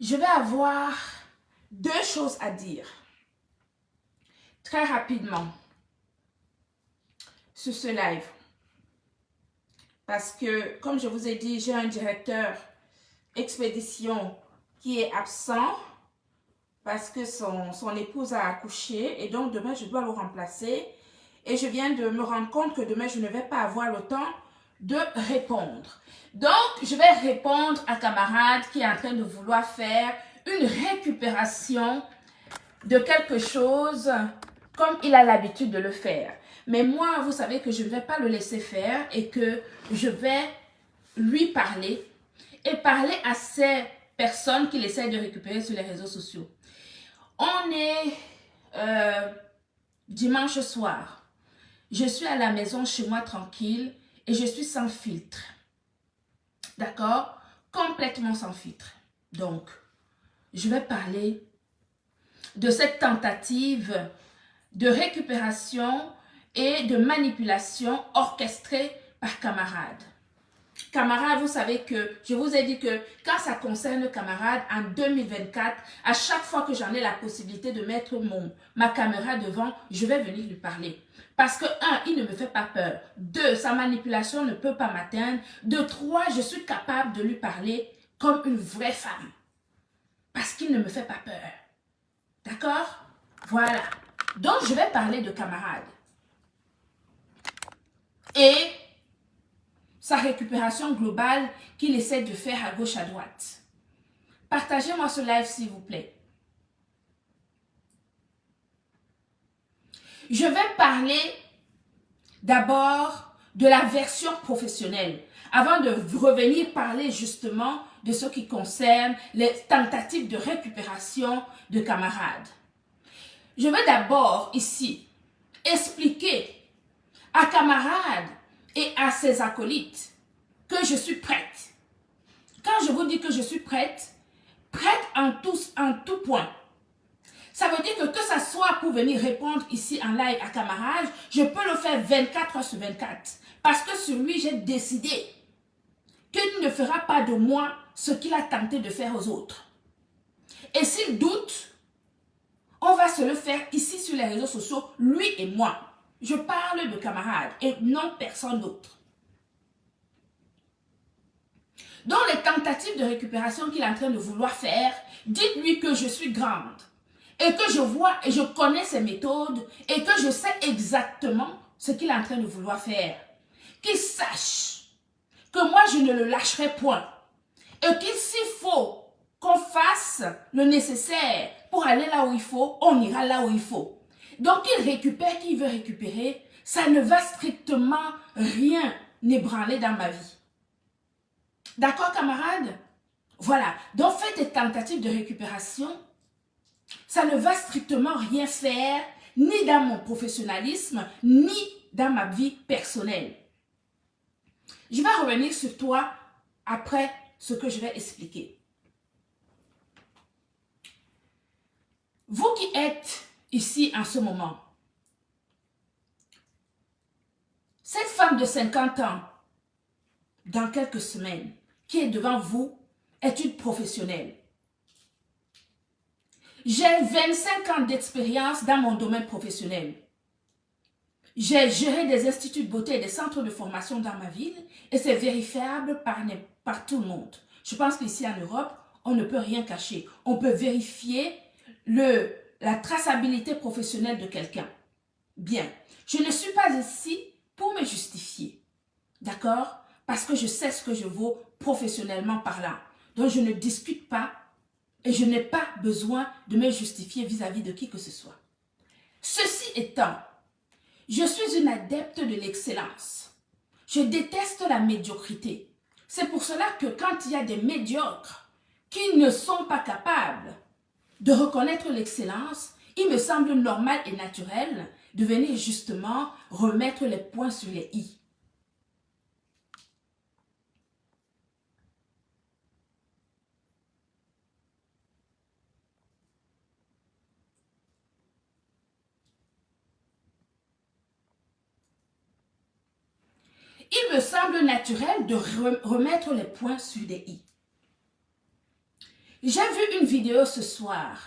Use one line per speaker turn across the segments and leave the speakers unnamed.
Je vais avoir deux choses à dire très rapidement sur ce live. Parce que, comme je vous ai dit, j'ai un directeur expédition qui est absent parce que son épouse a accouché et donc demain je dois le remplacer. Et je viens de me rendre compte que demain je ne vais pas avoir le temps de répondre. Donc, je vais répondre à camarade qui est en train de vouloir faire une récupération de quelque chose comme il a l'habitude de le faire. Mais moi, vous savez que je ne vais pas le laisser faire et que je vais lui parler et parler à ces personnes qu'il essaie de récupérer sur les réseaux sociaux. On est dimanche soir. Je suis à la maison chez moi tranquille et je suis sans filtre. D'accord? Complètement sans filtre. Donc, je vais parler de cette tentative de récupération et de manipulation orchestrée par camarade. Camarade, vous savez que je vous ai dit que quand ça concerne camarade, en 2024, à chaque fois que j'en ai la possibilité de mettre ma caméra devant, je vais venir lui parler. Parce que, un, il ne me fait pas peur. Deux, sa manipulation ne peut pas m'atteindre. De trois, je suis capable de lui parler comme une vraie femme. Parce qu'il ne me fait pas peur. D'accord? Voilà. Donc, je vais parler de camarade. Et sa récupération globale qu'il essaie de faire à gauche, à droite. Partagez-moi ce live, s'il vous plaît. Je vais parler d'abord de la version professionnelle, avant de revenir parler justement de ce qui concerne les tentatives de récupération de camarades. Je vais d'abord ici expliquer à camarades et à ses acolytes que je suis prête. Quand je vous dis que je suis prête en tout point. Ça veut dire que ça soit pour venir répondre ici en live à camarade, je peux le faire 24 heures sur 24. Parce que sur lui, j'ai décidé qu'il ne fera pas de moi ce qu'il a tenté de faire aux autres. Et s'il doute, on va se le faire ici sur les réseaux sociaux, lui et moi. Je parle de camarade et non personne d'autre. Dans les tentatives de récupération qu'il est en train de vouloir faire, dites-lui que je suis grande et que je vois et je connais ses méthodes et que je sais exactement ce qu'il est en train de vouloir faire. Qu'il sache que moi je ne le lâcherai point et qu'il s'il faut qu'on fasse le nécessaire pour aller là où il faut, on ira là où il faut. Donc il récupère qui veut récupérer, ça ne va strictement rien ébranler dans ma vie. D'accord, camarades? Voilà. Donc, faites des tentatives de récupération. Ça ne va strictement rien faire, ni dans mon professionnalisme, ni dans ma vie personnelle. Je vais revenir sur toi après ce que je vais expliquer. Vous qui êtes ici en ce moment, cette femme de 50 ans, dans quelques semaines, qui est devant vous, est une professionnelle. J'ai 25 ans d'expérience dans mon domaine professionnel. J'ai géré des instituts de beauté et des centres de formation dans ma ville et c'est vérifiable par tout le monde. Je pense qu'ici en Europe, on ne peut rien cacher. On peut vérifier la traçabilité professionnelle de quelqu'un. Bien, je ne suis pas ici pour me justifier. D'accord? Parce que je sais ce que je vaux professionnellement parlant. Donc, je ne discute pas et je n'ai pas besoin de me justifier vis-à-vis de qui que ce soit. Ceci étant, je suis une adepte de l'excellence. Je déteste la médiocrité. C'est pour cela que quand il y a des médiocres qui ne sont pas capables de reconnaître l'excellence, il me semble normal et naturel de venir justement remettre les points sur les i. Il me semble naturel de remettre les points sur des i. J'ai vu une vidéo ce soir.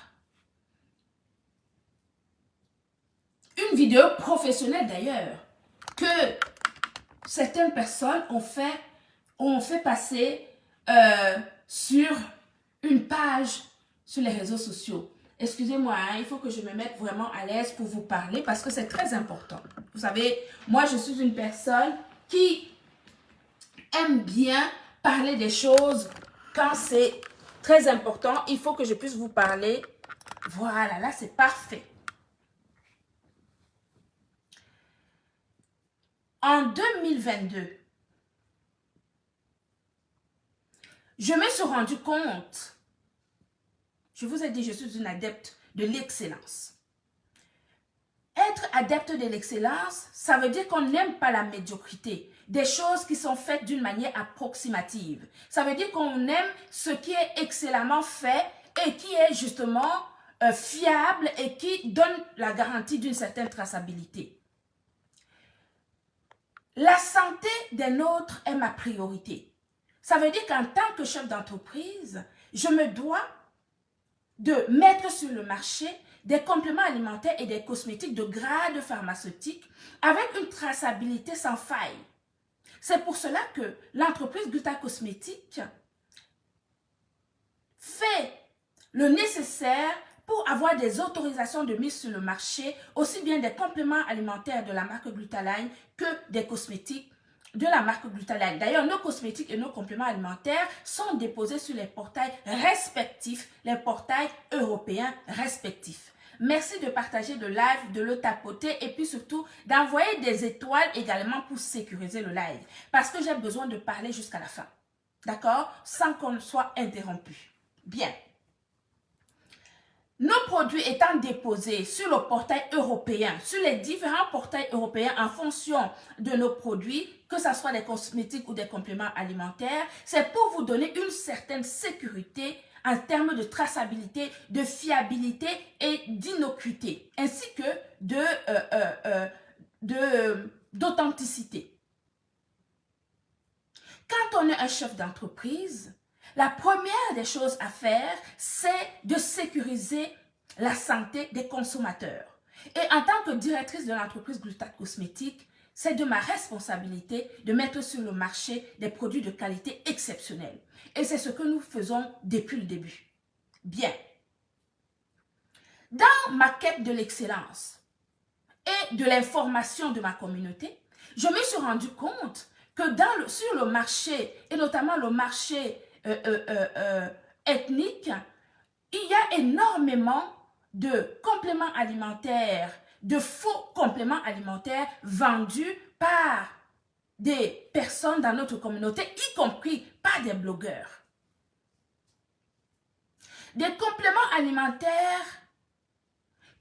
Une vidéo professionnelle d'ailleurs, que certaines personnes ont fait passer sur une page sur les réseaux sociaux. Excusez-moi, hein, il faut que je me mette vraiment à l'aise pour vous parler parce que c'est très important. Vous savez, moi je suis une personne qui aime bien parler des choses quand c'est très important. Il faut que je puisse vous parler. Voilà, là c'est parfait. En 2022, je me suis rendu compte, je vous ai dit, je suis une adepte de l'excellence. Être adepte de l'excellence, ça veut dire qu'on n'aime pas la médiocrité. Des choses qui sont faites d'une manière approximative. Ça veut dire qu'on aime ce qui est excellemment fait et qui est justement fiable et qui donne la garantie d'une certaine traçabilité. La santé des nôtres est ma priorité. Ça veut dire qu'en tant que chef d'entreprise, je me dois de mettre sur le marché des compléments alimentaires et des cosmétiques de grade pharmaceutique avec une traçabilité sans faille. C'est pour cela que l'entreprise Gluta Cosmétique fait le nécessaire pour avoir des autorisations de mise sur le marché, aussi bien des compléments alimentaires de la marque Glutaline que des cosmétiques de la marque Glutaline. D'ailleurs, nos cosmétiques et nos compléments alimentaires sont déposés sur les portails respectifs, les portails européens respectifs. Merci de partager le live, de le tapoter et puis surtout d'envoyer des étoiles également pour sécuriser le live. Parce que j'ai besoin de parler jusqu'à la fin. D'accord? Sans qu'on soit interrompu. Bien. Nos produits étant déposés sur le portail européen, sur les différents portails européens en fonction de nos produits, que ce soit des cosmétiques ou des compléments alimentaires, c'est pour vous donner une certaine sécurité en termes de traçabilité, de fiabilité et d'innocuité, ainsi que d'authenticité. Quand on est un chef d'entreprise, la première des choses à faire, c'est de sécuriser la santé des consommateurs. Et en tant que directrice de l'entreprise Gluta Cosmétique, c'est de ma responsabilité de mettre sur le marché des produits de qualité exceptionnelle. Et c'est ce que nous faisons depuis le début. Bien. Dans ma quête de l'excellence et de l'information de ma communauté, je me suis rendu compte que sur le marché, et notamment le marché ethnique, il y a énormément de compléments alimentaires, de faux compléments alimentaires vendus par des personnes dans notre communauté, y compris par des blogueurs. Des compléments alimentaires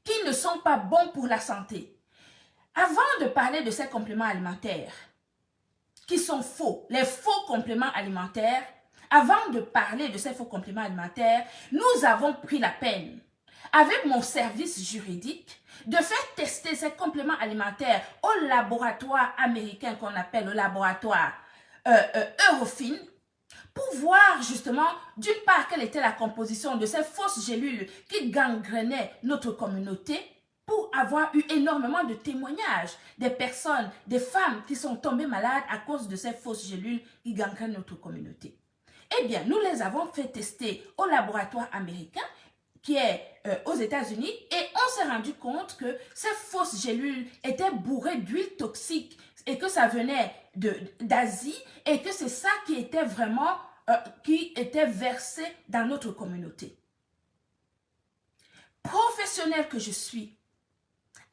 qui ne sont pas bons pour la santé. Avant de parler de ces compléments alimentaires qui sont faux, les faux compléments alimentaires, avant de parler de ces faux compléments alimentaires, nous avons pris la peine, avec mon service juridique, de faire tester ces compléments alimentaires au laboratoire américain qu'on appelle le laboratoire Eurofins, pour voir justement, d'une part, quelle était la composition de ces fausses gélules qui gangrenaient notre communauté, pour avoir eu énormément de témoignages des personnes, des femmes qui sont tombées malades à cause de ces fausses gélules qui gangrènent notre communauté. Eh bien, nous les avons fait tester au laboratoire américain qui est aux États-Unis et on s'est rendu compte que ces fausses gélules étaient bourrées d'huile toxique et que ça venait d'Asie et que c'est ça qui était vraiment qui était versé dans notre communauté. Professionnelle que je suis,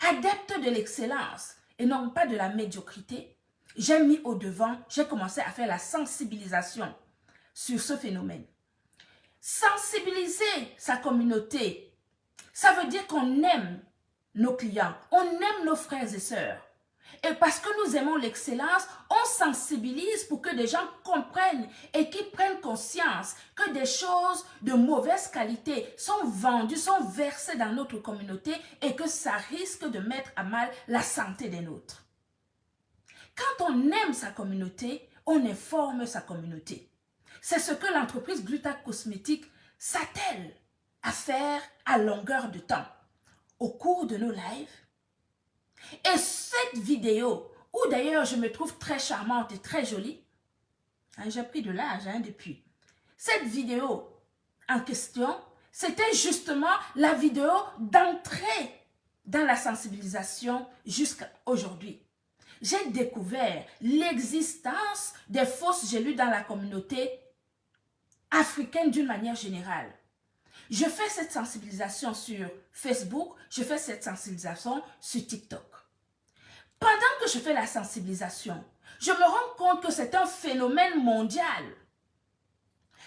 adepte de l'excellence et non pas de la médiocrité, j'ai mis au devant, j'ai commencé à faire la sensibilisation sur ce phénomène. Sensibiliser sa communauté, ça veut dire qu'on aime nos clients, on aime nos frères et sœurs. Et parce que nous aimons l'excellence, on sensibilise pour que des gens comprennent et qu'ils prennent conscience que des choses de mauvaise qualité sont vendues, sont versées dans notre communauté et que ça risque de mettre à mal la santé des nôtres. Quand on aime sa communauté, on informe sa communauté. C'est ce que l'entreprise Gluta Cosmétique s'attelle à faire à longueur de temps au cours de nos lives. Et cette vidéo, où d'ailleurs je me trouve très charmante et très jolie, hein, j'ai pris de l'âge depuis, cette vidéo en question, c'était justement la vidéo d'entrée dans la sensibilisation jusqu'à aujourd'hui. J'ai découvert l'existence des fausses gélules dans la communauté africaine d'une manière générale. Je fais cette sensibilisation sur Facebook, je fais cette sensibilisation sur TikTok. Pendant que je fais la sensibilisation, je me rends compte que c'est un phénomène mondial.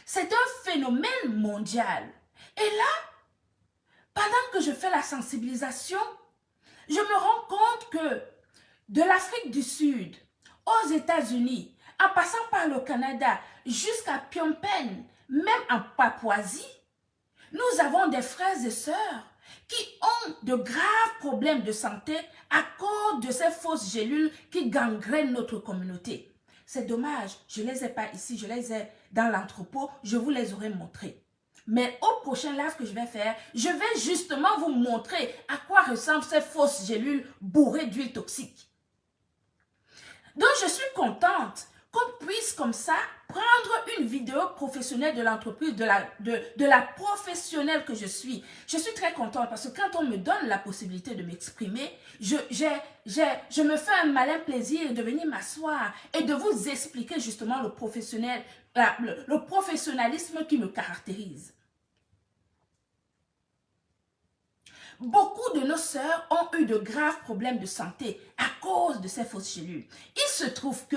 C'est un phénomène mondial. Et là, pendant que je fais la sensibilisation, je me rends compte que de l'Afrique du Sud aux États-Unis, en passant par le Canada jusqu'à Phnom Penh, même en Papouasie, nous avons des frères et sœurs qui ont de graves problèmes de santé à cause de ces fausses gélules qui gangrènent notre communauté. C'est dommage, je ne les ai pas ici, je les ai dans l'entrepôt, je vous les aurais montrés. Mais au prochain live que je vais faire, je vais justement vous montrer à quoi ressemblent ces fausses gélules bourrées d'huile toxique. Donc je suis contente qu'on puisse comme ça prendre une vidéo professionnelle de l'entreprise, de la professionnelle que je suis. Je suis très contente parce que quand on me donne la possibilité de m'exprimer, je me fais un malin plaisir de venir m'asseoir et de vous expliquer justement le professionnalisme qui me caractérise. Beaucoup de nos sœurs ont eu de graves problèmes de santé à cause de ces fausses gélules. Il se trouve que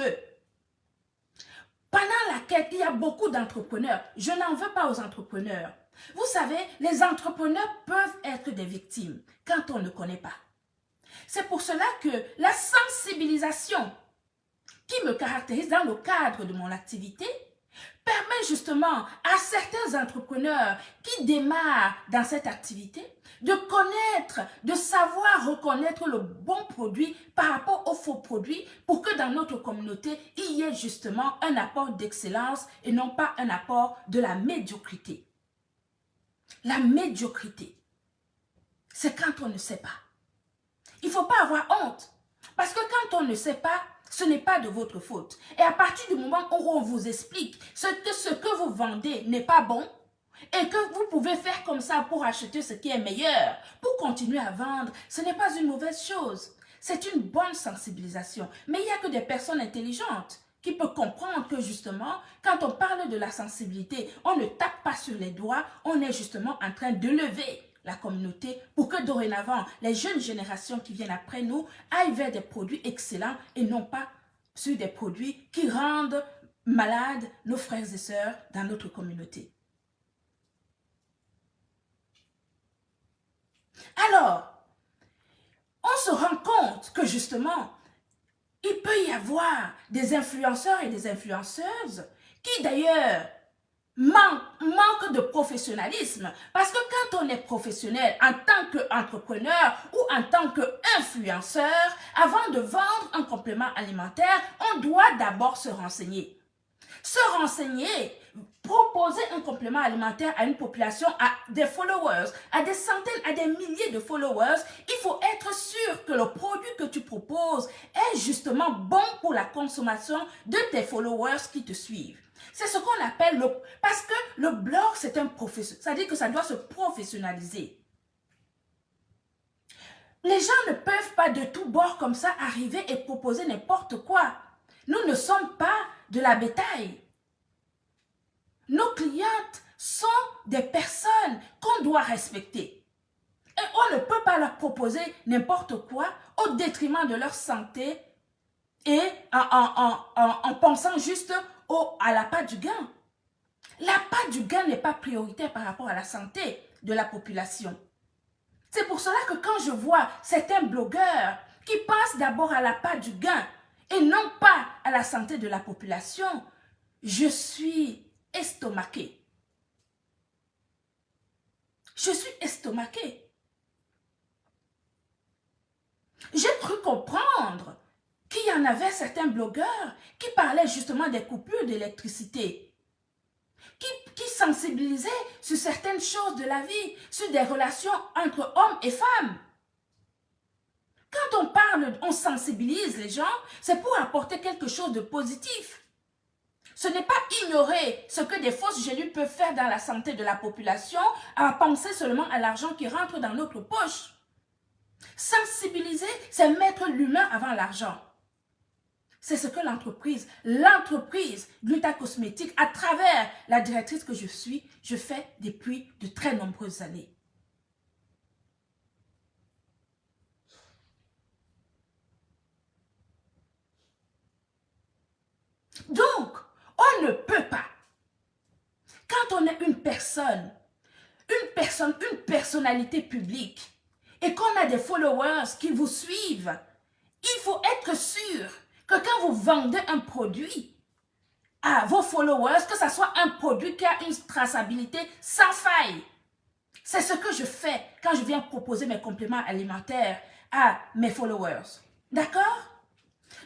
pendant la quête, il y a beaucoup d'entrepreneurs. Je n'en veux pas aux entrepreneurs. Vous savez, les entrepreneurs peuvent être des victimes quand on ne connaît pas. C'est pour cela que la sensibilisation qui me caractérise dans le cadre de mon activité permet justement à certains entrepreneurs qui démarrent dans cette activité de connaître, de savoir reconnaître le bon produit par rapport au faux produit pour que dans notre communauté, il y ait justement un apport d'excellence et non pas un apport de la médiocrité. La médiocrité, c'est quand on ne sait pas. Il ne faut pas avoir honte parce que quand on ne sait pas, ce n'est pas de votre faute. Et à partir du moment où on vous explique ce que vous vendez n'est pas bon et que vous pouvez faire comme ça pour acheter ce qui est meilleur, pour continuer à vendre, ce n'est pas une mauvaise chose. C'est une bonne sensibilisation. Mais il n'y a que des personnes intelligentes qui peuvent comprendre que justement, quand on parle de la sensibilité, on ne tape pas sur les doigts, on est justement en train de lever la communauté pour que dorénavant, les jeunes générations qui viennent après nous aillent vers des produits excellents et non pas sur des produits qui rendent malades nos frères et sœurs dans notre communauté. Alors, on se rend compte que justement, il peut y avoir des influenceurs et des influenceuses qui d'ailleurs manque de professionnalisme. Parce que quand on est professionnel en tant qu'entrepreneur ou en tant qu'influenceur, avant de vendre un complément alimentaire, on doit d'abord se renseigner. Se renseigner, proposer un complément alimentaire à une population, à des followers, à des centaines, à des milliers de followers, il faut être sûr que le produit que tu proposes est justement bon pour la consommation de tes followers qui te suivent. C'est ce qu'on appelle parce que le blog, c'est un professionnel. Ça veut dire que ça doit se professionnaliser. Les gens ne peuvent pas de tout bord comme ça arriver et proposer n'importe quoi. Nous ne sommes pas de la bétail. Nos clientes sont des personnes qu'on doit respecter. Et on ne peut pas leur proposer n'importe quoi au détriment de leur santé et en pensant juste à la part du gain. La part du gain n'est pas prioritaire par rapport à la santé de la population. C'est pour cela que quand je vois certains blogueurs qui pensent d'abord à la part du gain et non pas à la santé de la population, je suis estomaquée. Je suis estomaquée. J'ai cru comprendre qu'il y en avait certains blogueurs qui parlaient justement des coupures d'électricité. qui sensibilisait sur certaines choses de la vie, sur des relations entre hommes et femmes. Quand on parle, on sensibilise les gens, c'est pour apporter quelque chose de positif. Ce n'est pas ignorer ce que des fausses gélules peuvent faire dans la santé de la population, à penser seulement à l'argent qui rentre dans notre poche. Sensibiliser, c'est mettre l'humain avant l'argent. C'est ce que l'entreprise Gluta Cosmétique, à travers la directrice que je suis, je fais depuis de très nombreuses années. Donc, on ne peut pas, quand on est une personnalité publique, et qu'on a des followers qui vous suivent, il faut être sûr que quand vous vendez un produit à vos followers, que ce soit un produit qui a une traçabilité sans faille. C'est ce que je fais quand je viens proposer mes compléments alimentaires à mes followers. D'accord?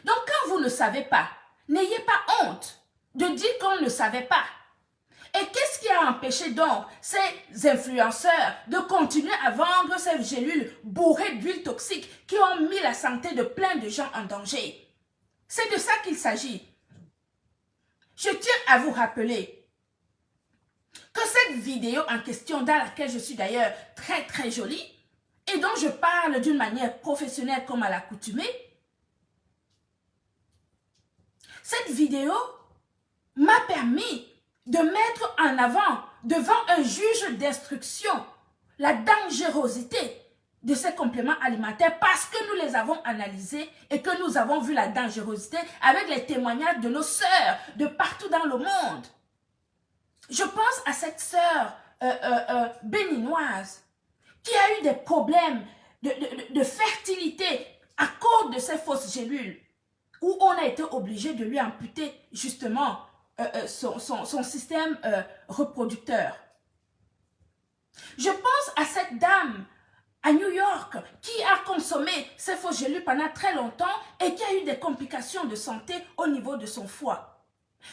Donc, quand vous ne savez pas, n'ayez pas honte de dire qu'on ne savait pas. Et qu'est-ce qui a empêché donc ces influenceurs de continuer à vendre ces gélules bourrées d'huile toxique qui ont mis la santé de plein de gens en danger? C'est de ça qu'il s'agit. Je tiens à vous rappeler que cette vidéo en question, dans laquelle je suis d'ailleurs très très jolie, et dont je parle d'une manière professionnelle comme à l'accoutumée, cette vidéo m'a permis de mettre en avant devant un juge d'instruction la dangerosité de ces compléments alimentaires parce que nous les avons analysés et que nous avons vu la dangerosité avec les témoignages de nos sœurs de partout dans le monde. Je pense à cette sœur béninoise qui a eu des problèmes de fertilité à cause de ces fausses gélules où on a été obligé de lui amputer justement son système reproducteur. Je pense à cette dame à New York qui a consommé ces fausses gélules pendant très longtemps et qui a eu des complications de santé au niveau de son foie.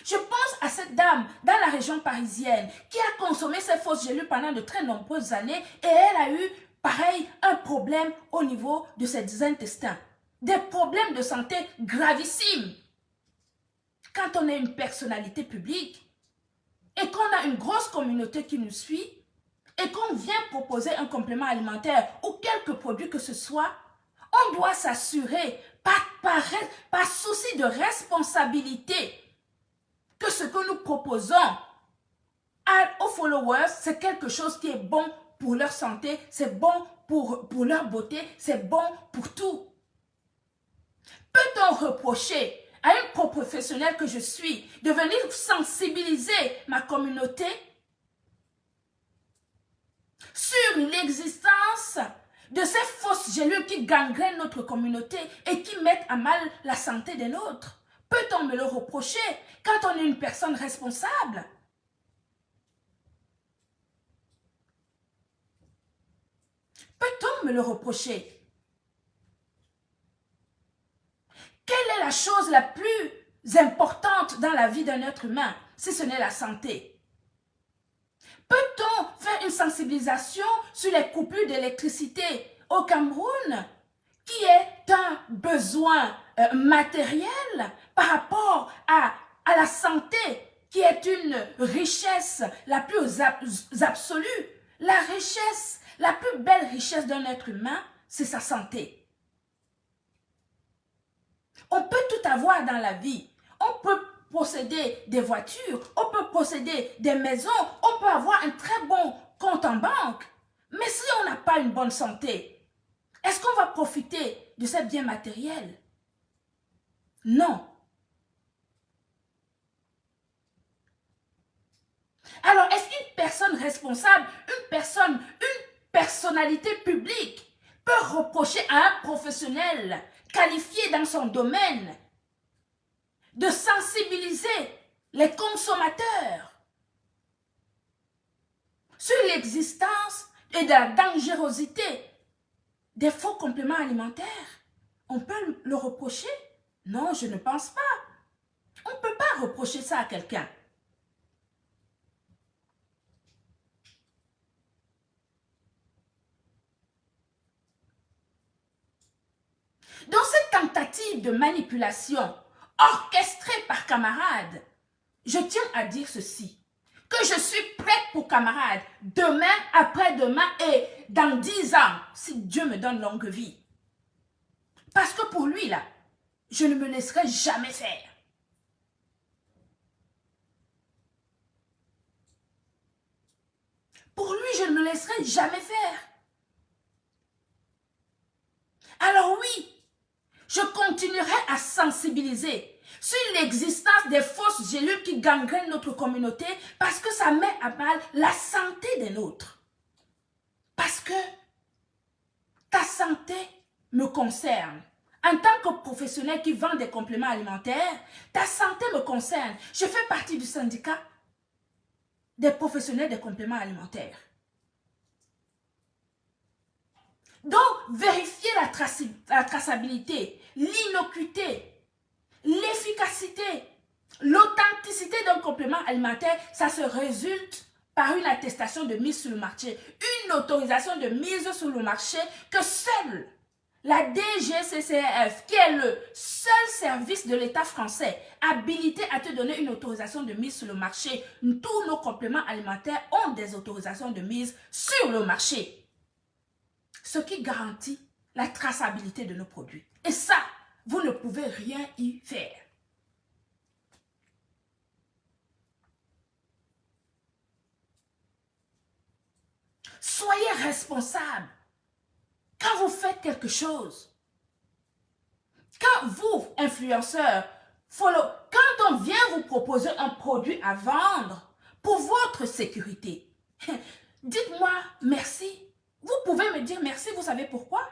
Je pense à cette dame dans la région parisienne qui a consommé ces fausses gélules pendant de très nombreuses années et elle a eu, pareil, un problème au niveau de ses intestins. Des problèmes de santé gravissimes. Quand on est une personnalité publique et qu'on a une grosse communauté qui nous suit et qu'on vient proposer un complément alimentaire ou quelque produit que ce soit, on doit s'assurer par souci de responsabilité que ce que nous proposons aux followers, c'est quelque chose qui est bon pour leur santé, c'est bon pour leur beauté, c'est bon pour tout. Peut-on reprocher à une professionnelle que je suis de venir sensibiliser ma communauté sur l'existence de ces fausses gélules qui gangrènent notre communauté et qui mettent à mal la santé des nôtres? Peut-on me le reprocher quand on est une personne responsable? Peut-on me le reprocher? Quelle est la chose la plus importante dans la vie d'un être humain, si ce n'est la santé? Peut-on faire une sensibilisation sur les coupures d'électricité au Cameroun, qui est un besoin matériel par rapport à la santé, qui est une richesse la plus absolue? La richesse, la plus belle richesse d'un être humain, c'est sa santé. On peut tout avoir dans la vie. On peut posséder des voitures, on peut posséder des maisons, on peut avoir un très bon compte en banque. Mais si on n'a pas une bonne santé, est-ce qu'on va profiter de ces biens matériels? Non. Alors, est-ce qu'une personne responsable, une personnalité publique peut reprocher à un professionnel qualifié dans son domaine de sensibiliser les consommateurs sur l'existence et de la dangerosité des faux compléments alimentaires? On peut le reprocher? Non, je ne pense pas. On ne peut pas reprocher ça à quelqu'un. Dans cette tentative de manipulation orchestrée par camarades, je tiens à dire ceci, que je suis prête pour camarades, demain, après-demain et dans 10 ans, si Dieu me donne longue vie. Parce que pour lui, là, je ne me laisserai jamais faire. Pour lui, je ne me laisserai jamais faire. Alors oui, je continuerai à sensibiliser sur l'existence des fausses gélules qui gangrènent notre communauté parce que ça met à mal la santé des nôtres. Parce que ta santé me concerne. En tant que professionnel qui vend des compléments alimentaires, ta santé me concerne. Je fais partie du syndicat des professionnels des compléments alimentaires. Donc, vérifier la traçabilité, l'innocuité, l'efficacité, l'authenticité d'un complément alimentaire, ça se résulte par une attestation de mise sur le marché, une autorisation de mise sur le marché que seule la DGCCRF, qui est le seul service de l'État français habilité à te donner une autorisation de mise sur le marché. Tous nos compléments alimentaires ont des autorisations de mise sur le marché. Ce qui garantit la traçabilité de nos produits. Et ça, vous ne pouvez rien y faire. Soyez responsable. Quand vous faites quelque chose, quand vous, influenceurs, quand on vient vous proposer un produit à vendre pour votre sécurité, dites-moi merci. Vous pouvez me dire merci, vous savez pourquoi?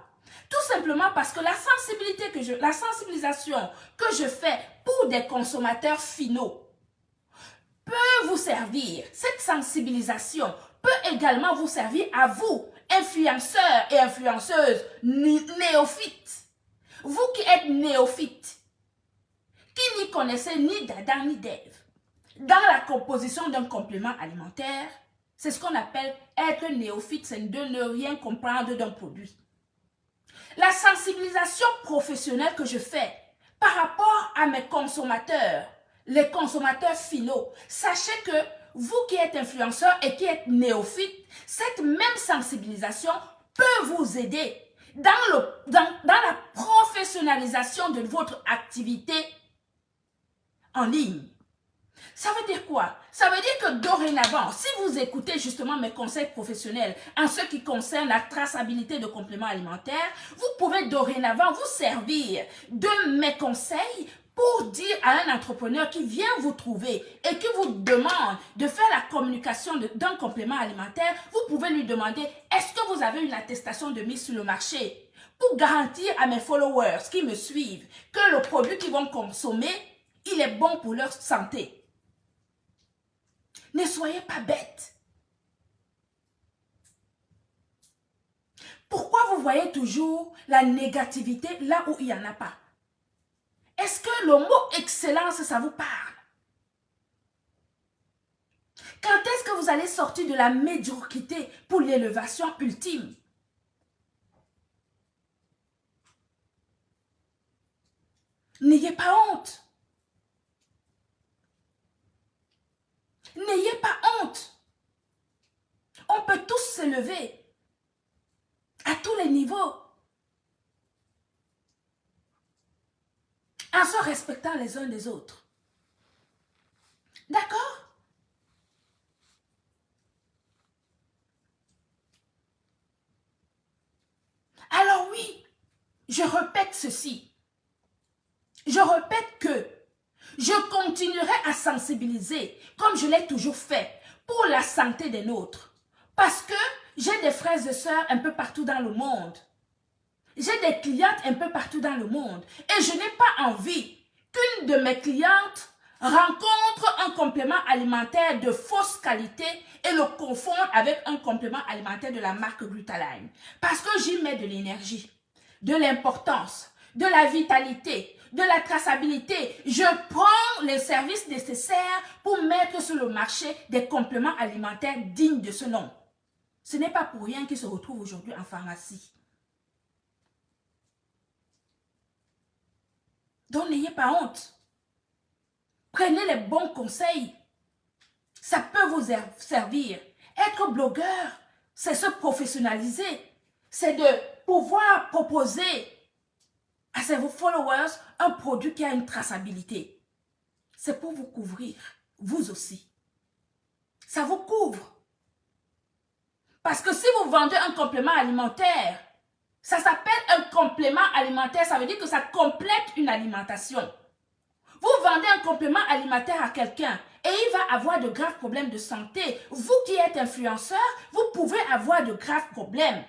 Tout simplement parce que la sensibilisation que je fais pour des consommateurs finaux peut vous servir. Cette sensibilisation peut également vous servir à vous, influenceurs et influenceuses néophytes. Vous qui êtes néophytes, qui n'y connaissez ni d'Adam ni d'Ève, dans la composition d'un complément alimentaire, c'est ce qu'on appelle être néophyte, c'est de ne rien comprendre d'un produit. La sensibilisation professionnelle que je fais par rapport à mes consommateurs, les consommateurs finaux, sachez que vous qui êtes influenceur et qui êtes néophyte, cette même sensibilisation peut vous aider dans la professionnalisation de votre activité en ligne. Ça veut dire quoi? Ça veut dire que dorénavant, si vous écoutez justement mes conseils professionnels en ce qui concerne la traçabilité de compléments alimentaires, vous pouvez dorénavant vous servir de mes conseils pour dire à un entrepreneur qui vient vous trouver et qui vous demande de faire la communication d'un complément alimentaire, vous pouvez lui demander, est-ce que vous avez une attestation de mise sur le marché pour garantir à mes followers qui me suivent que le produit qu'ils vont consommer, il est bon pour leur santé. Ne soyez pas bêtes. Pourquoi vous voyez toujours la négativité là où il n'y en a pas? Est-ce que le mot excellence, ça vous parle? Quand est-ce que vous allez sortir de la médiocrité pour l'élévation ultime? N'ayez pas honte. N'ayez pas honte. On peut tous s'élever à tous les niveaux en se respectant les uns des autres. D'accord? Alors oui, je répète ceci. Je répète que je continuerai à sensibiliser, comme je l'ai toujours fait, pour la santé des nôtres. Parce que j'ai des frères et sœurs un peu partout dans le monde. J'ai des clientes un peu partout dans le monde. Et je n'ai pas envie qu'une de mes clientes rencontre un complément alimentaire de fausse qualité et le confonde avec un complément alimentaire de la marque Glutaline. Parce que j'y mets de l'énergie, de l'importance, de la vitalité, de la traçabilité. Je prends les services nécessaires pour mettre sur le marché des compléments alimentaires dignes de ce nom. Ce n'est pas pour rien qu'ils se retrouvent aujourd'hui en pharmacie. Donc n'ayez pas honte. Prenez les bons conseils. Ça peut vous servir. Être blogueur, c'est se professionnaliser. C'est de pouvoir proposer à vos followers un produit qui a une traçabilité. C'est pour vous couvrir, vous aussi. Ça vous couvre. Parce que si vous vendez un complément alimentaire, ça s'appelle un complément alimentaire, ça veut dire que ça complète une alimentation. Vous vendez un complément alimentaire à quelqu'un et il va avoir de graves problèmes de santé. Vous qui êtes influenceur, vous pouvez avoir de graves problèmes.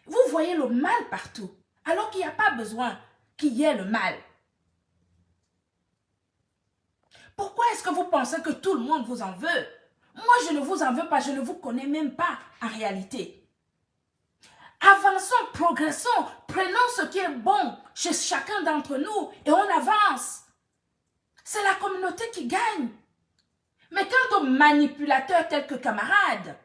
Vous voyez le mal partout, alors qu'il n'y a pas besoin qu'il y ait le mal. Pourquoi est-ce que vous pensez que tout le monde vous en veut? Moi, je ne vous en veux pas, je ne vous connais même pas en réalité. Avançons, progressons, prenons ce qui est bon chez chacun d'entre nous et on avance. C'est la communauté qui gagne. Mais quant aux manipulateurs tels que camarade,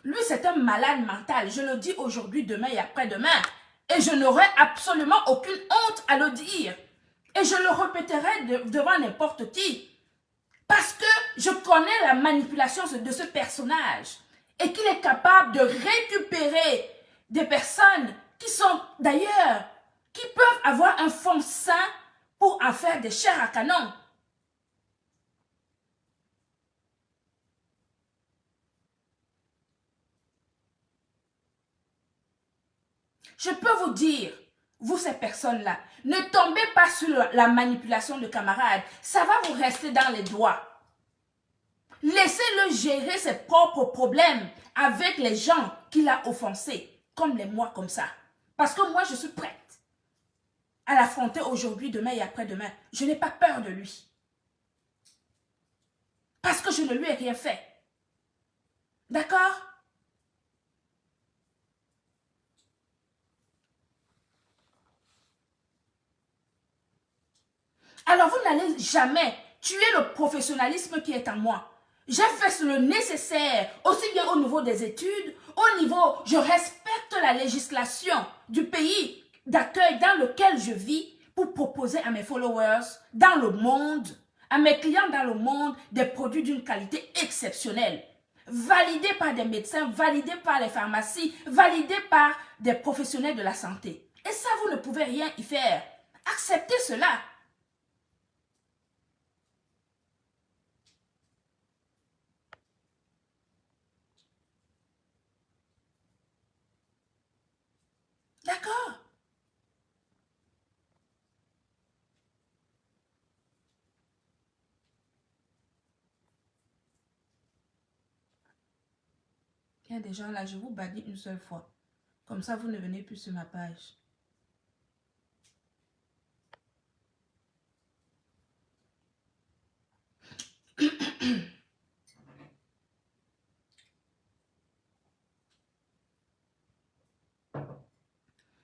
lui c'est un malade mental. Je le dis aujourd'hui, demain et après-demain. Et je n'aurai absolument aucune honte à le dire. Et je le répéterai devant n'importe qui. Parce que je connais la manipulation de ce personnage. Et qu'il est capable de récupérer des personnes qui sont d'ailleurs, qui peuvent avoir un fond sain pour en faire des chairs à canon. Je peux vous dire, vous ces personnes-là, ne tombez pas sur la manipulation de camarades. Ça va vous rester dans les doigts. Laissez-le gérer ses propres problèmes avec les gens qu'il a offensés, comme les moi comme ça. Parce que moi, je suis prête à l'affronter aujourd'hui, demain et après-demain. Je n'ai pas peur de lui. Parce que je ne lui ai rien fait. D'accord? Alors vous n'allez jamais tuer le professionnalisme qui est en moi. J'ai fait le nécessaire, aussi bien au niveau des études, au niveau, je respecte la législation du pays d'accueil dans lequel je vis pour proposer à mes followers dans le monde, à mes clients dans le monde, des produits d'une qualité exceptionnelle. Validés par des médecins, validés par les pharmacies, validés par des professionnels de la santé. Et ça, vous ne pouvez rien y faire. Acceptez cela. D'accord? Il y a des gens là, je vous bannis une seule fois. Comme ça, vous ne venez plus sur ma page.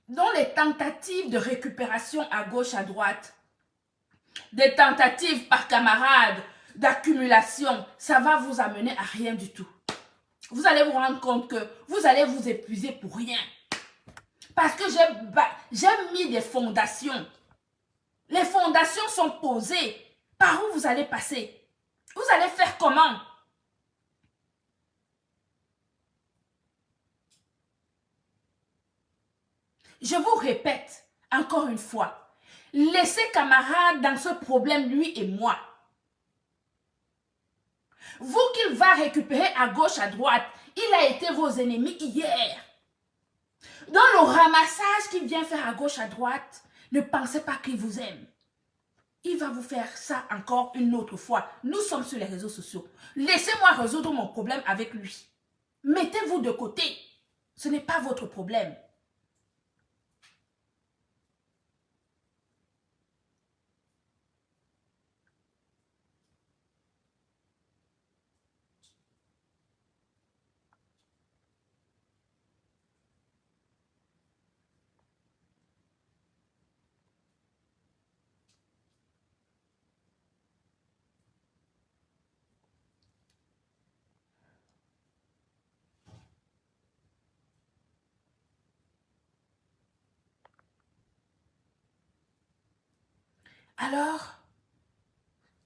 Donc, les tentatives de récupération à gauche, à droite, des tentatives par camarade, d'accumulation, ça va vous amener à rien du tout. Vous allez vous rendre compte que vous allez vous épuiser pour rien. Parce que j'ai mis des fondations. Les fondations sont posées. Par où vous allez passer? Vous allez faire comment? Je vous répète encore une fois, laissez camarade dans ce problème, lui et moi. Vous qu'il va récupérer à gauche, à droite, il a été vos ennemis hier. Dans le ramassage qu'il vient faire à gauche, à droite, ne pensez pas qu'il vous aime. Il va vous faire ça encore une autre fois. Nous sommes sur les réseaux sociaux. Laissez-moi résoudre mon problème avec lui. Mettez-vous de côté. Ce n'est pas votre problème. Alors,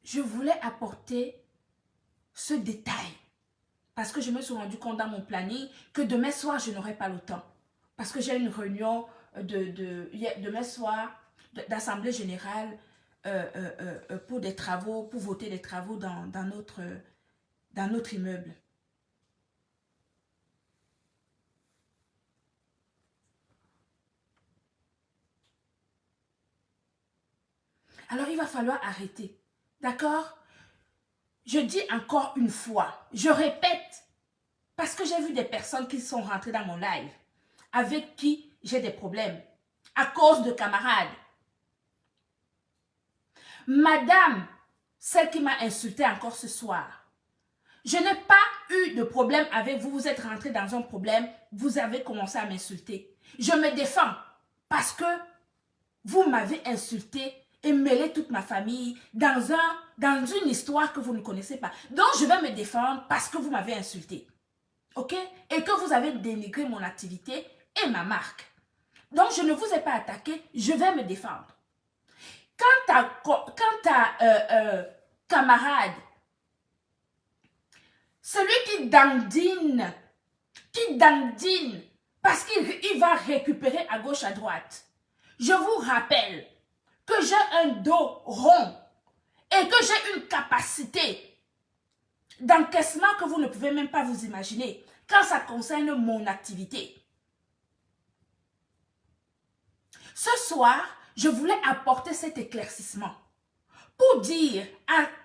je voulais apporter ce détail parce que je me suis rendu compte dans mon planning que demain soir, je n'aurai pas le temps. Parce que j'ai une réunion demain soir d'assemblée générale pour des travaux, pour voter des travaux dans notre immeuble. Alors, il va falloir arrêter. D'accord? Je dis encore une fois, je répète, parce que j'ai vu des personnes qui sont rentrées dans mon live, avec qui j'ai des problèmes, à cause de camarades. Madame, celle qui m'a insultée encore ce soir, je n'ai pas eu de problème avec vous, vous êtes rentrée dans un problème, vous avez commencé à m'insulter. Je me défends parce que vous m'avez insulté et mêlé toute ma famille dans une histoire que vous ne connaissez pas. Donc, je vais me défendre parce que vous m'avez insulté. OK? Et que vous avez dénigré mon activité et ma marque. Donc, je ne vous ai pas attaqué, je vais me défendre. Quant à camarade, celui qui dandine, parce qu'il va récupérer à gauche, à droite. Je vous rappelle que j'ai un dos rond et que j'ai une capacité d'encaissement que vous ne pouvez même pas vous imaginer quand ça concerne mon activité. Ce soir, je voulais apporter cet éclaircissement pour dire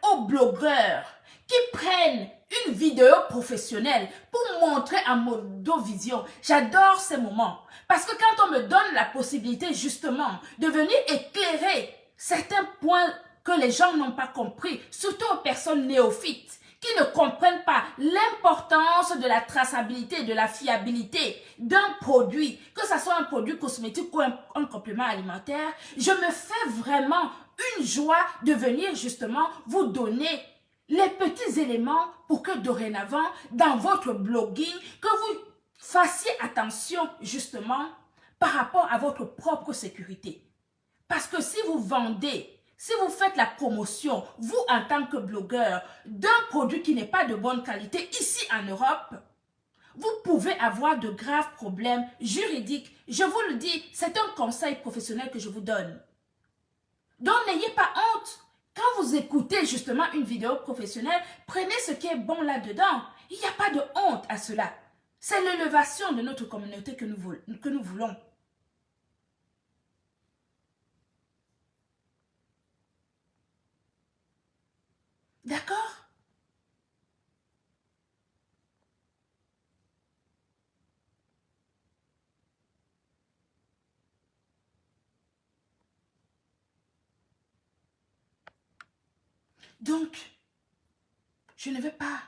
aux blogueurs qui prennent une vidéo professionnelle pour montrer en modovision. J'adore ces moments parce que quand on me donne la possibilité justement de venir éclairer certains points que les gens n'ont pas compris, surtout aux personnes néophytes, qui ne comprennent pas l'importance de la traçabilité, de la fiabilité d'un produit, que ce soit un produit cosmétique ou un complément alimentaire, je me fais vraiment une joie de venir justement vous donner les petits éléments pour que dorénavant, dans votre blogging, que vous fassiez attention justement par rapport à votre propre sécurité. Parce que si vous vendez, si vous faites la promotion, vous en tant que blogueur, d'un produit qui n'est pas de bonne qualité ici en Europe, vous pouvez avoir de graves problèmes juridiques. Je vous le dis, c'est un conseil professionnel que je vous donne. Donc n'ayez pas honte. Quand vous écoutez justement une vidéo professionnelle, prenez ce qui est bon là-dedans. Il n'y a pas de honte à cela. C'est l'élévation de notre communauté que nous voulons. D'accord? Donc, je ne vais pas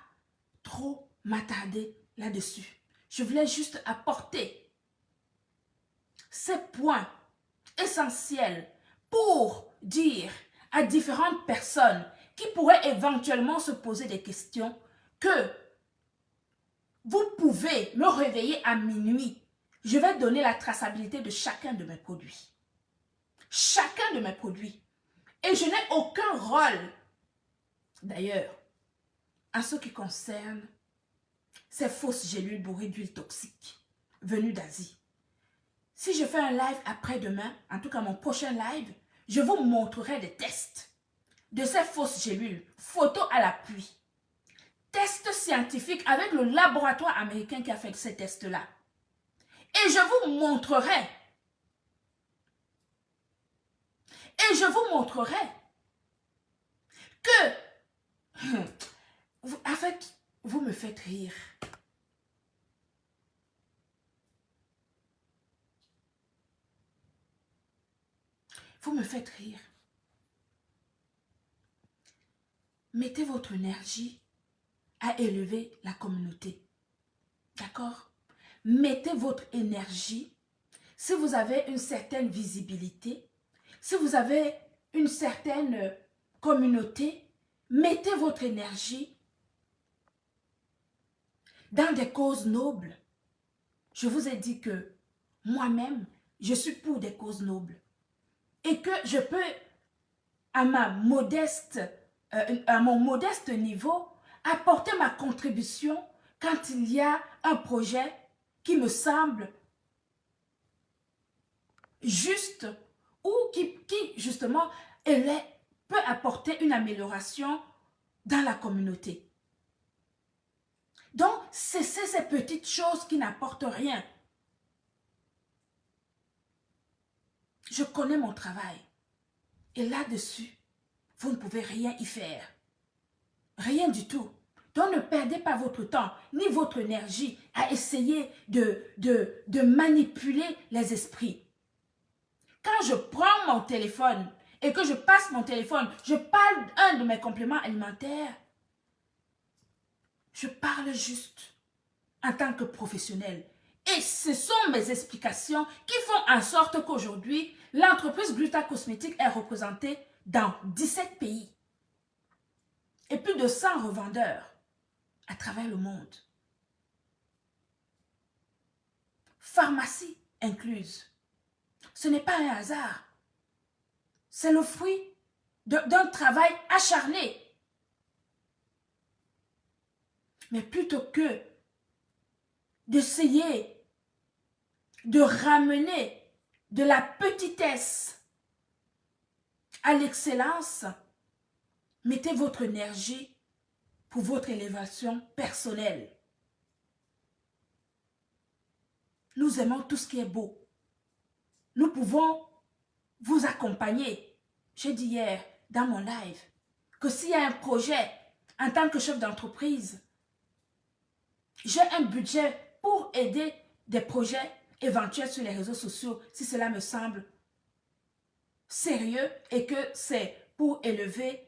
trop m'attarder là-dessus. Je voulais juste apporter ces points essentiels pour dire à différentes personnes qui pourraient éventuellement se poser des questions que vous pouvez me réveiller à minuit. Je vais donner la traçabilité de chacun de mes produits. Chacun de mes produits. Et je n'ai aucun rôle. D'ailleurs, en ce qui concerne ces fausses gélules bourrées d'huile toxique venues d'Asie. Si je fais un live après-demain, en tout cas mon prochain live, je vous montrerai des tests de ces fausses gélules, photos à l'appui. Tests scientifiques avec le laboratoire américain qui a fait ces tests-là. Et je vous montrerai. Que, en fait, vous me faites rire. Vous me faites rire. Mettez votre énergie à élever la communauté. D'accord? Mettez votre énergie. Si vous avez une certaine visibilité, si vous avez une certaine communauté, mettez votre énergie dans des causes nobles. Je vous ai dit que moi-même, je suis pour des causes nobles. Et que je peux à mon modeste niveau, apporter ma contribution quand il y a un projet qui me semble juste ou qui justement peut apporter une amélioration dans la communauté. Donc, c'est ces petites choses qui n'apportent rien. Je connais mon travail. Et là-dessus, vous ne pouvez rien y faire. Rien du tout. Donc, ne perdez pas votre temps ni votre énergie à essayer de manipuler les esprits. Quand je prends mon téléphone et que je passe mon téléphone, je parle d'un de mes compléments alimentaires, je parle juste en tant que professionnel. Et ce sont mes explications qui font en sorte qu'aujourd'hui, l'entreprise Gluta Cosmétique est représentée dans 17 pays et plus de 100 revendeurs à travers le monde. Pharmacie incluse. Ce n'est pas un hasard. C'est le fruit d'un travail acharné. Mais plutôt que d'essayer de ramener de la petitesse à l'excellence, mettez votre énergie pour votre élévation personnelle. Nous aimons tout ce qui est beau. Nous pouvons vous accompagner. J'ai dit hier dans mon live que s'il y a un projet en tant que chef d'entreprise, j'ai un budget pour aider des projets éventuels sur les réseaux sociaux si cela me semble sérieux et que c'est pour élever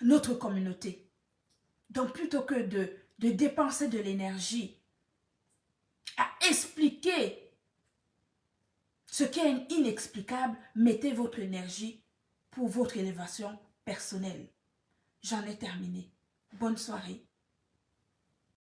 notre communauté. Donc plutôt que de dépenser de l'énergie à expliquer ce qui est inexplicable, mettez votre énergie pour votre élévation personnelle. J'en ai terminé. Bonne soirée.